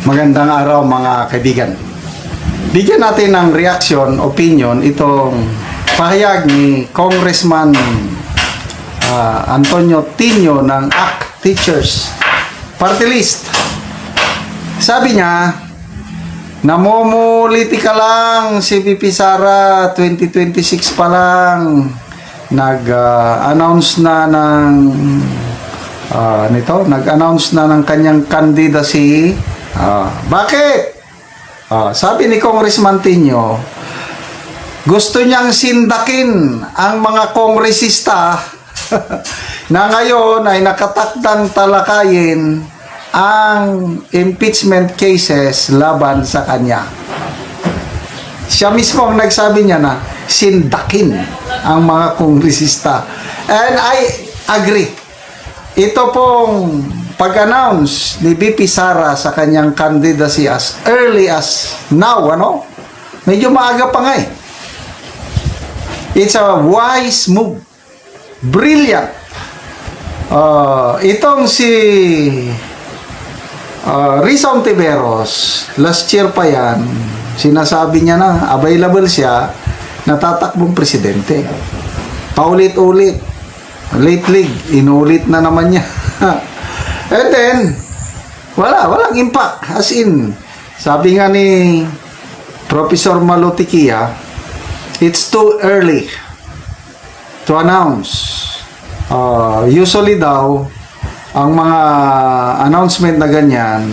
Magandang araw mga kaibigan. Bigyan natin ng reaction, opinion itong pahayag ni Congressman Antonio Tino ng ACT Teachers Party List. Sabi niya, namumuliti ka lang si VP Sara, 2026 pa lang nag-announce na ng nag-announce na ng kanyang candidacy. Bakit? Sabi ni Congressman Tino, gusto niyang sindakin ang mga kongresista na ngayon ay nakatakdang talakayin ang impeachment cases laban sa kanya. Siya mismo ang nagsabi niya na sindakin ang mga kongresista. And I agree. Ito pong pag-announce ni VP Sara sa kanyang candidacy as early as now, medyo maaga pa nga eh. It's a wise move. Brilliant. Itong si Risa Ontiveros, last year pa yan, sinasabi niya na available siya na tatakbong presidente. Paulit-ulit. Lately, inulit na naman niya. And then, walang impact. As in, sabi nga ni Professor Malotikia, it's too early to announce. Usually daw, ang mga announcement na ganyan,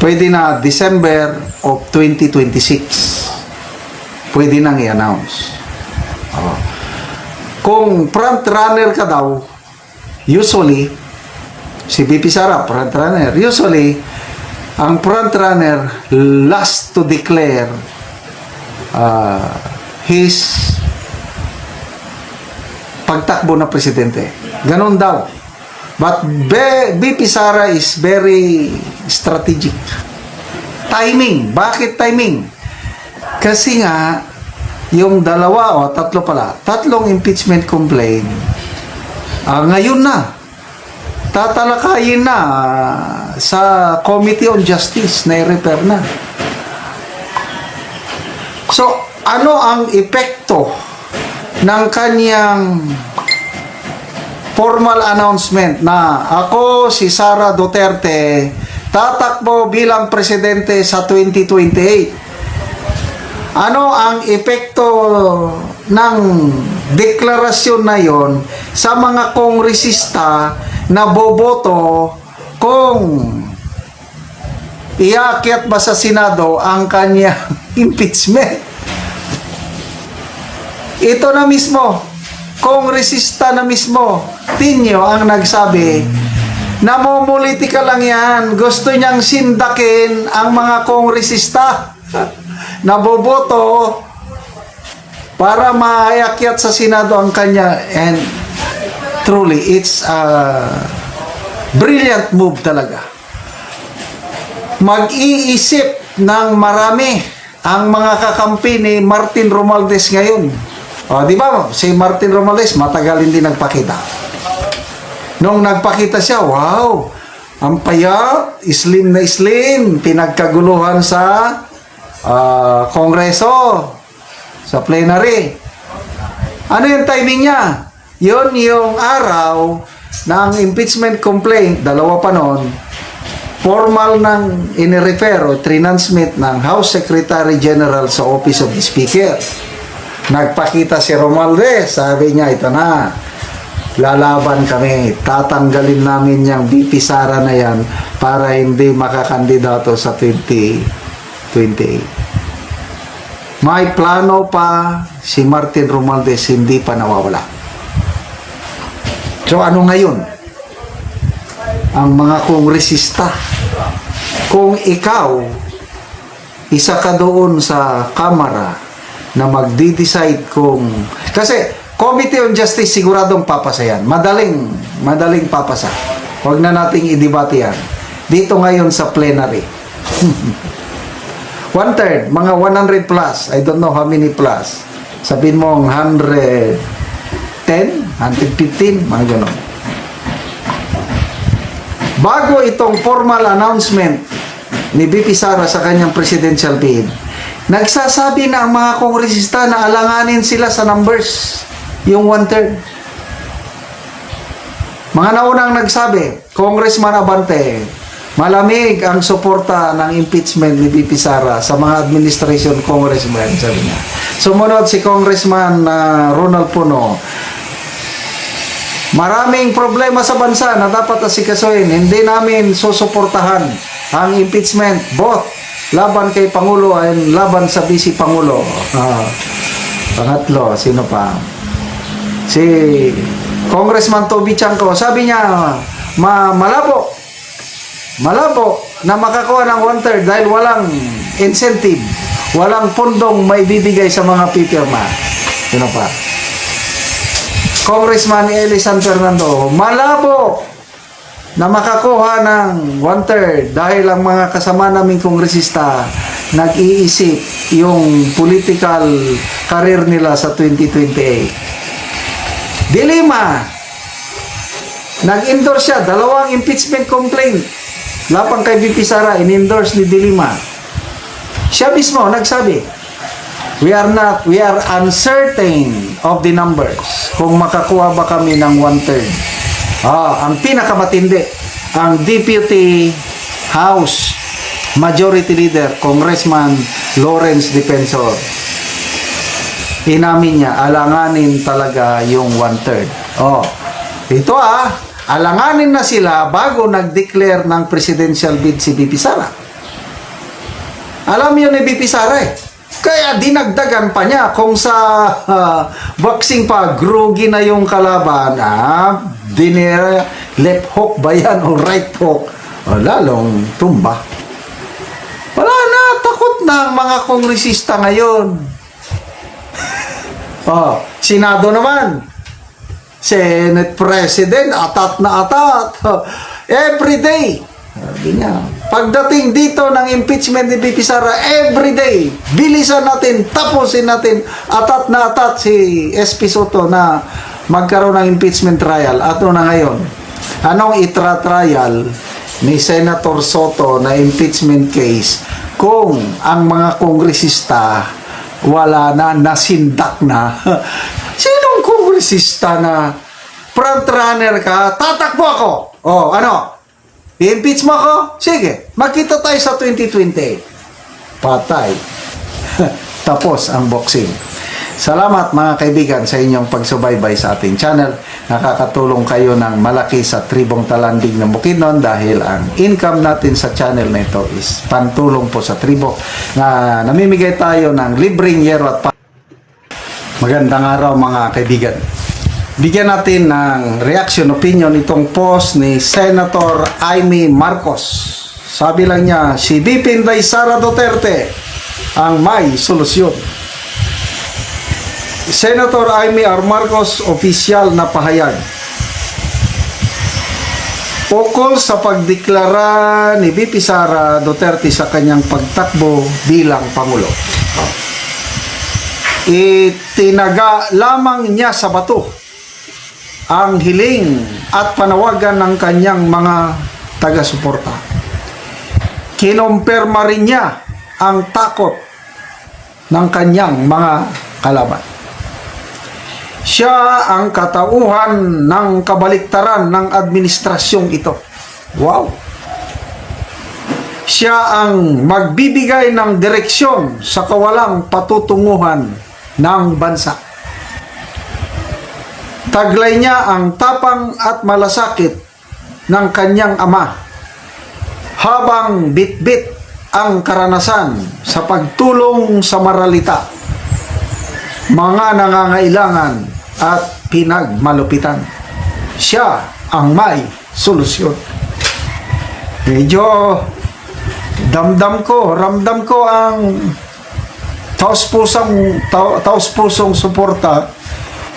pwede na December of 2026. Pwede nang i-announce. Kung front runner ka daw, usually, si VP Sara, front runner, usually, ang front runner last to declare his pagtakbo na presidente. Ganon daw. But VP Sara is very strategic. Timing. Bakit timing? Kasi nga, yung tatlong impeachment complaint, ngayon na, tatalakayin na sa Committee on Justice na i-refer na. So, ano ang epekto ng kanyang formal announcement na ako, si Sara Duterte, tatakbo bilang presidente sa 2028? Ano ang epekto ng deklarasyon na yon sa mga kongresista na boboto kung iakyat ba sa Senado ang kanyang impeachment? Ito na mismo, kongresista na mismo, Tino ang nagsabi, namumuliti ka lang yan, gusto niyang sindakin ang mga kongresista na boboto para maakyat sa Senado ang kanya. And truly, it's a brilliant move talaga. Mag-iisip ng marami ang mga kakampi ni Martin Romualdez ngayon. Di ba? Si Martin Romualdez matagal hindi nagpakita. Nung nagpakita siya, wow! Ang payat, slim na slim, pinagkaguluhan sa Kongreso, sa plenary. Ano yung timing niya? Yun yung araw ng impeachment complaint, dalawa pa noon, formal ng inirefer o transmit ng House Secretary General sa Office of the Speaker. Nagpakita si Romualdez, sabi niya, ito na, lalaban kami, tatanggalin namin yung VP Sara na yan para hindi makakandidato sa 2028. May plano pa si Martin Romualdez, hindi pa nawawala. So ano ngayon? Ang mga kongresista, kung ikaw, isa ka doon sa Kamara na magdi-decide kung... Kasi Committee on Justice siguradong papasa yan. Madaling papasa. Huwag na nating i-debate yan. Dito ngayon sa plenary. 1/3, mga 100 plus. I don't know how many plus. Sabihin mo 110, 115, mga ganon. bago itong formal announcement ni VP Sara sa kanyang presidential bid, nagsasabi na ang mga kongresista na alanganin sila sa numbers, yung 1/3. Mga naunang nagsabi, Congressman Abante, malamig ang suporta ng impeachment ni VP Sara sa mga administration congressman, sabi niya. Sumunod si Congressman Ronald Puno, maraming problema sa bansa na dapat asikasuhin. Hindi namin susuportahan ang impeachment, both laban kay Pangulo and laban sa Vice Pangulo. Pangatlo, sino pa? Si Congressman Toby Chanco, sabi niya, malabo na makakuha ng 1/3 dahil walang incentive, walang pundong may bibigay sa mga pipirma. Sino pa? Congressman Eli San Fernando, malabo na makakuha ng 1/3 dahil ang mga kasama naming kongresista nag-iisip yung political career nila sa 2028. Dilima, nag-endorse siya, 2 impeachment complaint lapang kay VP Sara, in-endorse ni Dilima. Siya mismo nagsabi, we are uncertain of the numbers kung makakuha ba kami ng 1/3. Ang pinakamatindi, ang Deputy House Majority Leader, Congressman Lawrence Defensor. Inamin niya, alanganin talaga yung 1/3. Ito alanganin na sila bago nag-declare ng presidential bid si VP Sara. Alam yun ni VP Sara Kaya dinagdagan pa niya kung sa boxing pa, grugi na yung kalaban, left hook ba yan o right hook? Lalong tumba. Wala na, takot na ang mga kongresista ngayon. Senado naman, Senate President, atat na atat. Every day. Sabi niya, pagdating dito ng impeachment ni VP Sara, every day, bilisan natin, tapusin natin, atat na atat si SP Soto na magkaroon ng impeachment trial. At na ngayon, anong itra-trial ni Senator Soto na impeachment case kung ang mga kongresista wala na, nasindak na? Sinong kongresista na front-runner ka, tatakbo ako? I-impeach mo ako? Sige, magkita tayo sa 2028. Patay. Tapos ang boxing. Salamat mga kaibigan sa inyong pagsubaybay sa ating channel. Nakakatulong kayo ng malaki sa Tribong Talandig ng Bukidnon dahil ang income natin sa channel na ito is pantulong po sa tribo na namimigay tayo ng libreng yero at Magandang araw mga kaibigan. Bigyan natin ng reaction opinion itong post ni Senator Amy Marcos. Sabi lang niya, si VP Inday Sara Duterte ang may solusyon. Senator Amy R. Marcos, opisyal na pahayag ukol sa pagdeklara ni VP Sara Duterte sa kanyang pagtakbo bilang Pangulo. Itinaga lamang niya sa bato ang hiling at panawagan ng kanyang mga taga-suporta. Kinumpirma rin niya ang takot ng kanyang mga kalaban. Siya ang katauhan ng kabaliktaran ng administrasyong ito. Wow! Siya ang magbibigay ng direksyon sa kawalang patutunguhan ng bansa. Taglay niya ang tapang at malasakit ng kanyang ama habang bitbit ang karanasan sa pagtulong sa maralita, mga nangangailangan at pinagmalupitan. Siya ang may solusyon. Medyo ramdam ko ang taos-pusong suporta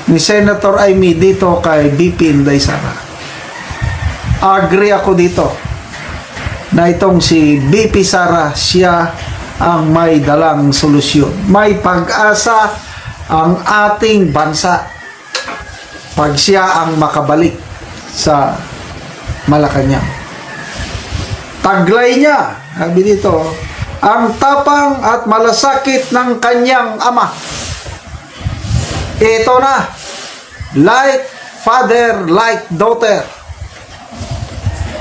ni Senator Amy dito kay VP Inday Sara. Agree ako dito na itong si VP Sara, siya ang may dalang solusyon. May pag-asa ang ating bansa pag siya ang makabalik sa Malacanang. Taglay niya, sabi dito, ang tapang at malasakit ng kanyang ama. Ito na, like father, like daughter.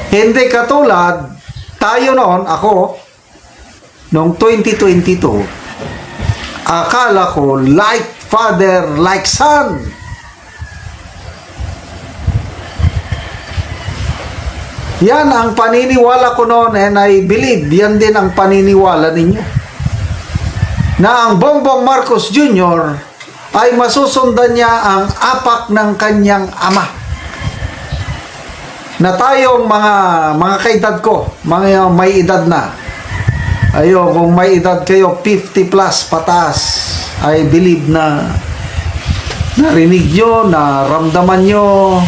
Hindi katulad tayo noon, ako, noong 2022, akala ko like father, like son. Yan ang paniniwala ko noon and I believe yan din ang paniniwala ninyo. Na ang Bongbong Marcos Jr. ay masusundan niya ang apak ng kanyang ama. Na tayong mga kaedad ko, mga may edad na. Ayun, kung may edad kayo 50 plus pataas, I believe na narinig nyo, naramdaman nyo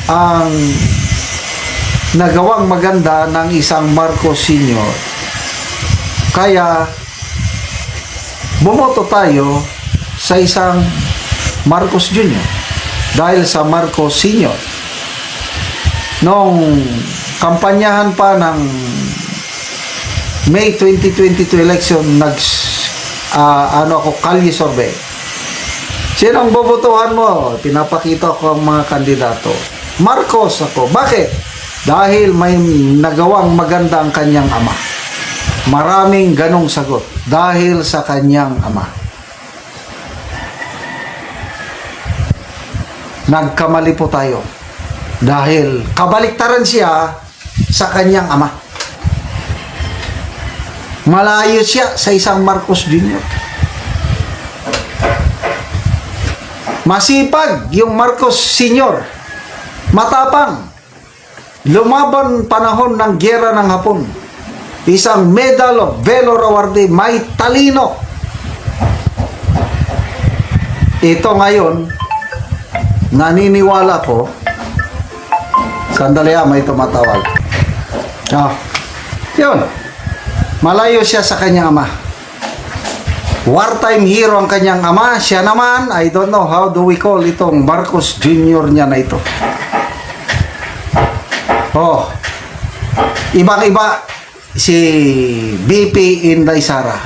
ang nagawang maganda ng isang Marcos Sr. Kaya bumoto tayo sa isang Marcos Jr. dahil sa Marcos Sr. Nung kampanyahan pa ng May 2022 election, ako, kalye survey. Sino ang bobotohan mo? Pinapakita ko ang mga kandidato. Marcos ako. Bakit? Dahil may nagawang maganda ang kanyang ama. Maraming ganong sagot. Dahil sa kanyang ama. Nagkamali po tayo. Dahil kabaliktaran siya sa kanyang ama. Malayo siya sa isang Marcos Jr. Masipag yung Marcos Sr. Matapang. Lumaban panahon ng gyera ng Hapon. Isang Medal of Valor awardee, may talino. Ito ngayon, naniniwala ko, sandali may tumatawag. Yun. Malayo siya sa kanyang ama. Wartime hero ang kanyang ama. Siya naman, I don't know how do we call itong Marcos Jr. niya na ito. Ibang-iba si BP Inday Sara.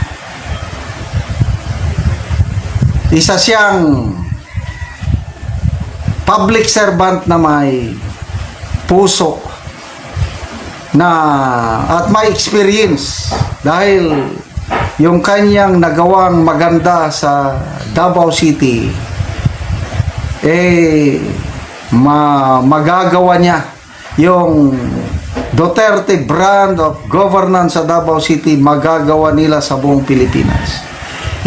Isa siyang public servant na may puso na at may experience dahil yung kanyang nagawang maganda sa Davao City magagawa niya yung Duterte brand of governance sa Davao City, magagawa nila sa buong Pilipinas.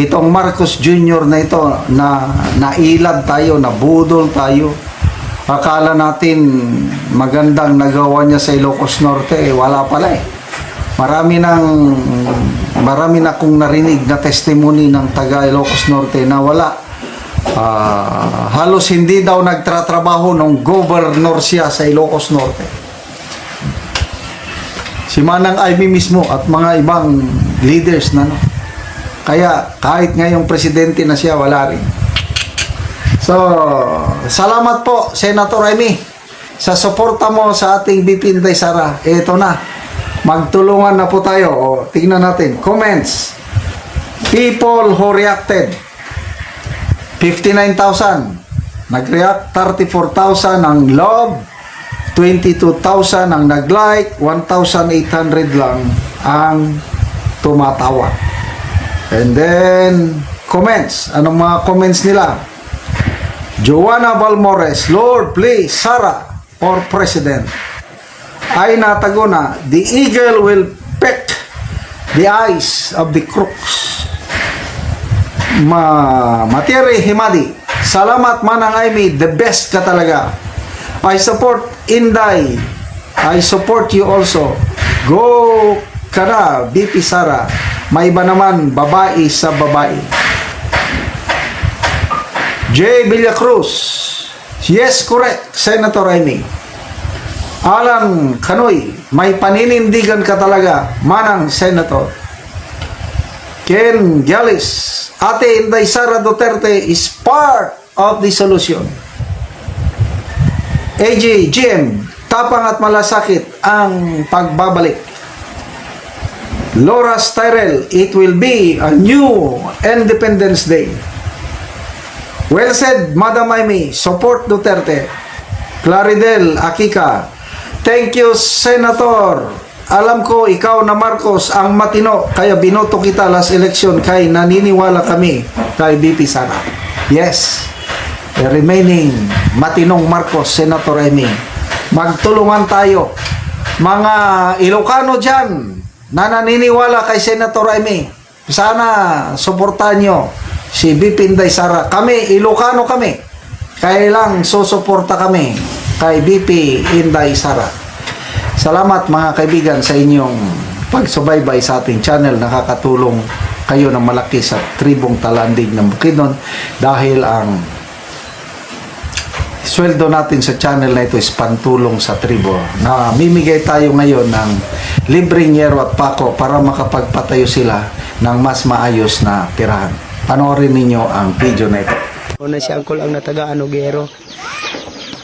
Itong Marcos Jr. na ito, na nailad tayo, nabudol tayo. Akala natin magandang nagawa niya sa Ilocos Norte, wala pala eh. Marami na kong narinig na testimony ng taga Ilocos Norte na wala. Halos hindi daw nagtratrabaho ng governor siya sa Ilocos Norte. Si Manang Amy mismo at mga ibang leaders na. Kaya kahit ngayong presidente na siya, wala rin. So, salamat po, Senator Amy, sa suporta mo sa ating BP Inday Sara. Ito na. Magtulungan na po tayo. Tingnan natin. Comments. People who reacted. 59,000. Nag-react. 34,000 ang love. 22,000 ang nag-like. 1,800 lang ang tumatawa. And then, comments. Anong mga comments nila? Joanna Balmores, Lord, please, Sara for President. Ay Natagona, the eagle will peck the eyes of the crooks. Materi Himadi, salamat Manang Amy, the best ka talaga. I support Inday. I support you also. Go ka na, BP Sara. May iba naman, babae sa babae. J. Villacruz. Yes, correct, Senator Amy. Alan Kanoy, may paninindigan ka talaga, Manang Senator. Ken Gialis, Ate Inday Sara Duterte is part of the solution. AJ GM, tapang at malasakit ang pagbabalik. Loras Tyrell, it will be a new Independence Day. Well said, Madam Amy. Support Duterte. Claridel Akika. Thank you, Senator. Alam ko, ikaw na Marcos ang matino, kaya binoto kita last election kay naniniwala kami kay BP Sara. Yes. The remaining matinong Marcos, Senator Amy. Magtulungan tayo. Mga Ilocano dyan na naniniwala kay Senator Amy, sana suportahan nyo si BP Inday Sara. Kami, Ilocano kami. Kailang susuporta kami kay BP Inday Sara. Salamat mga kaibigan sa inyong pagsubaybay sa ating channel. Nakakatulong kayo ng malaki sa tribong Talandig ng Bukidnon dahil ang sweldo natin sa channel na ito is pantulong sa tribo. Mimigay tayo ngayon ng libreng yero at pako para makapagpatayo sila ng mas maayos na tirahan. Panoorin ninyo ang video na ito. Una si Angkol ang natagaan og yero.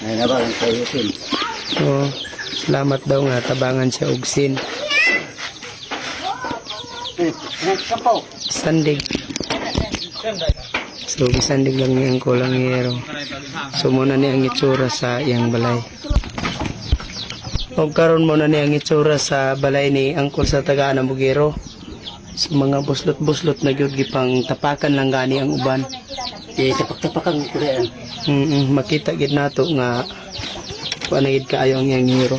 Ay na ba ang sayusin? Oo. Salamat daw nga tabangan siya og sin. Sandig. So sandig lang ni Angkol ang yero. So muna ni ang itsura sa iyang balay. O karon muna ni ang itsura sa balay ni Angkol sa tagaan ng Bugero. So mga buslot-buslot na gyud gipang tapakan lang gani ang uban. Tapak-tapakan ko rin. Makita gid nato nga panagid kaayo ang iyang hero.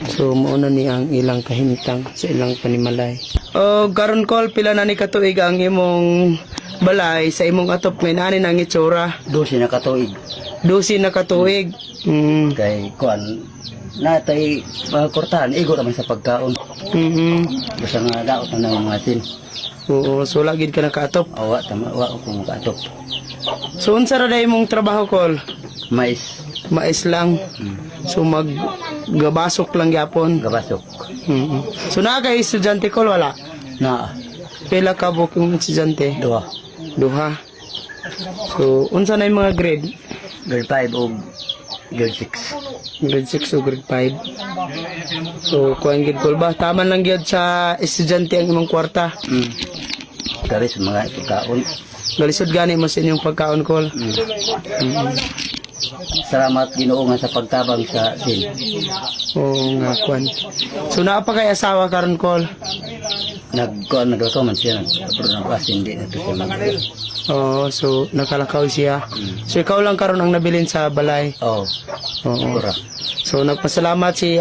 So mauna ni ang ilang kahimtang sa ilang panimalay. O karon Kol, pila na ni katuig ang imong balay sa imong atop may nani nang itsura? 12 na katuig. 12 na katuig. Kay kuan natay mga kurtahan igo naman sa pagkaon. Basta nga daot na ng mga sin. Oo, so lagid ka nakaatop. Awa tama wa ko makatop. So unsa ra day imong trabaho Kol? Mais Mais lang. So mag gabasok lang gyapon. gabasok. So naa kay estudyante Kol wala? Na Pila ka bukong estudyante? duha. Duha. So unsa na yung mga grade? Grade 5 o grade 6. Grade 6 o grade 5. So kuan gid Kol ba? Taman lang gyud sa estudyante ang imong kwarta. Kari sa mga pagkaon. Galisod gani mo sa inyong pagkaon Kol. Salamat Ginoo nga sa pagtabang sa sin. Oo nga kuan. So naa pa kay asawa karon Kol? Nagluto man siya pero nagpasin hindi na to siya mag. Oo, so nakalakaw siya. So ikaw lang karon ang nabilin sa balay. Oh, Oo. ora. So nagpasalamat si